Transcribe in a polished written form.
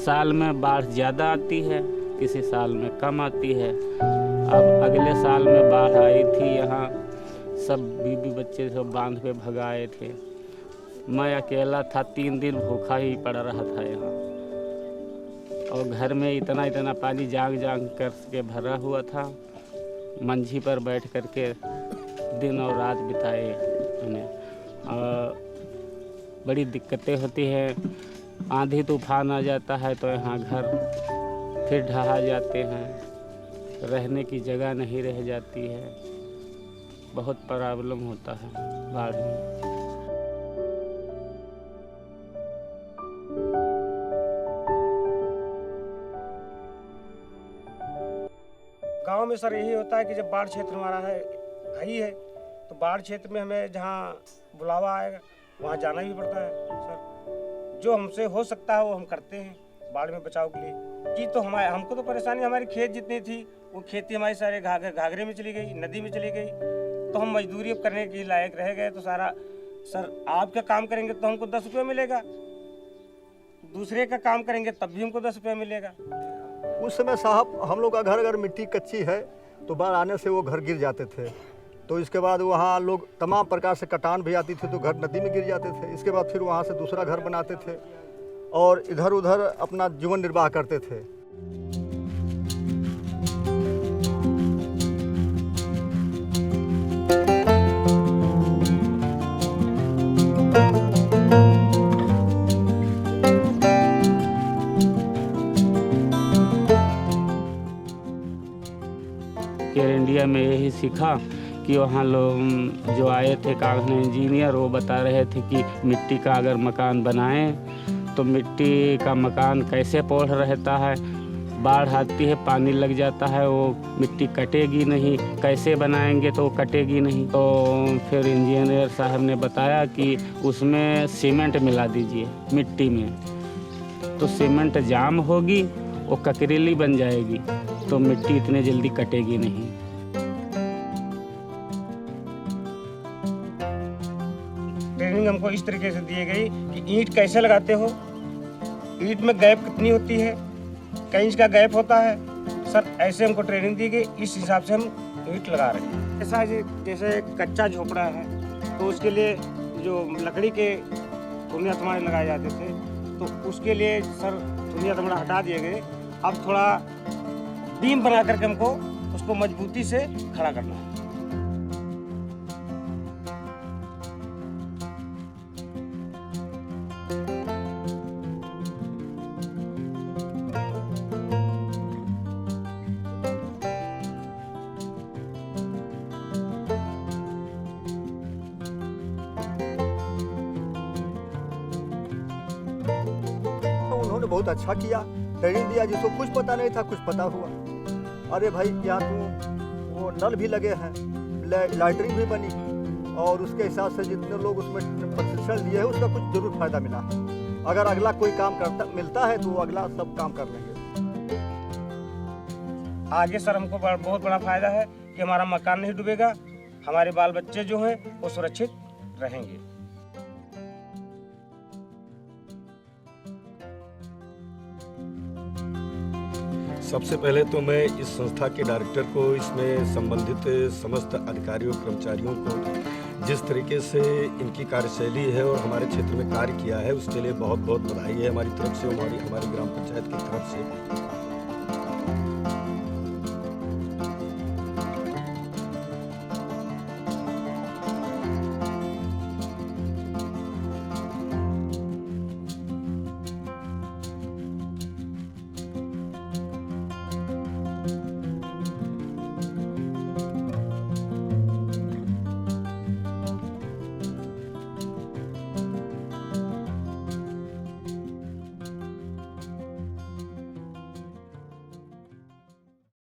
साल में बाढ़ ज़्यादा आती है, किसी साल में कम आती है। अब अगले साल में बाढ़ आई थी, यहाँ सब बीवी बच्चे सब बांध पे भगाए थे। मैं अकेला था, 3 दिन भूखा ही पड़ रहा था यहाँ, और घर में इतना इतना पानी जाग जाग कर के भरा हुआ था। मंझी पर बैठ कर के दिन और रात बिताए उन्हें, और बड़ी दिक्कतें होती हैं। आंधी तूफान आ जाता है तो यहाँ घर फिर ढहा जाते हैं, रहने की जगह नहीं रह जाती है, बहुत प्रॉब्लम होता है बाढ़ में। गांव में सर यही होता है कि जब बाढ़ क्षेत्र हमारा है ही है, तो बाढ़ क्षेत्र में हमें जहां बुलावा आएगा वहां जाना भी पड़ता है सर। जो हमसे हो सकता है वो हम करते हैं बाढ़ में बचाव के लिए। जी तो हमको तो परेशानी, हमारी खेत जितनी थी वो खेती हमारी सारे घाघरे में चली गई, नदी में चली गई, तो हम मजदूरी अब करने के लायक रह गए। तो सारा सर आपका काम करेंगे तो हमको 10 रुपये मिलेगा, दूसरे का काम करेंगे तब भी हमको 10 रुपये मिलेगा। उस समय साहब हम लोग का घर अगर मिट्टी कच्ची है तो बाढ़ आने से वो घर गिर जाते थे। तो इसके बाद वहाँ लोग तमाम प्रकार से कटान भी आती थी तो घर नदी में गिर जाते थे। इसके बाद फिर वहाँ से दूसरा घर बनाते थे और इधर उधर अपना जीवन निर्वाह करते थे। एयर इंडिया में यही सीखा कि वहाँ लोग जो आए थे कागज इंजीनियर, वो बता रहे थे कि मिट्टी का अगर मकान बनाएं तो मिट्टी का मकान कैसे पौध रहता है, बाढ़ आती है पानी लग जाता है, वो मिट्टी कटेगी नहीं, कैसे बनाएंगे तो वो कटेगी नहीं। तो फिर इंजीनियर साहब ने बताया कि उसमें सीमेंट मिला दीजिए मिट्टी में, तो सीमेंट जाम होगी, वो ककरीली बन जाएगी, तो मिट्टी इतने जल्दी कटेगी नहीं। ट्रेनिंग हमको इस तरीके से दी गई कि ईंट कैसे लगाते हो, ईंट में गैप कितनी होती है, कई इंच का गैप होता है सर, ऐसे हमको ट्रेनिंग दी गई। इस हिसाब से हम ईंट लगा रहे हैं। ऐसा है जैसे कच्चा झोपड़ा है तो उसके लिए जो लकड़ी के धुनिया तमाड़े लगाए जाते थे, तो उसके लिए सर धुनिया तमाड़ा हटा दिए गए। अब थोड़ा बीम बना करके हमको उसको मजबूती से खड़ा करना है। उन्होंने बहुत अच्छा किया, ट्रेनिंग दिया, जिसको कुछ पता नहीं था कुछ पता हुआ। अरे भाई यहाँ तो वो नल भी लगे हैं, लाइटरिंग भी बनी, और उसके हिसाब से जितने लोग उसमें प्रशिक्षण लिए हैं उसका कुछ जरूर फायदा मिला है। अगर अगला कोई काम मिलता है तो वो अगला सब काम कर लेंगे। आगे सर हमको बहुत बड़ा फायदा है कि हमारा मकान नहीं डूबेगा, हमारे बाल बच्चे जो हैं वो सुरक्षित रहेंगे। सबसे पहले तो मैं इस संस्था के डायरेक्टर को, इसमें संबंधित समस्त अधिकारियों कर्मचारियों को जिस तरीके से इनकी कार्यशैली है और हमारे क्षेत्र में कार्य किया है उसके लिए बहुत बहुत बधाई है हमारी तरफ से, हमारी ग्राम पंचायत की तरफ से।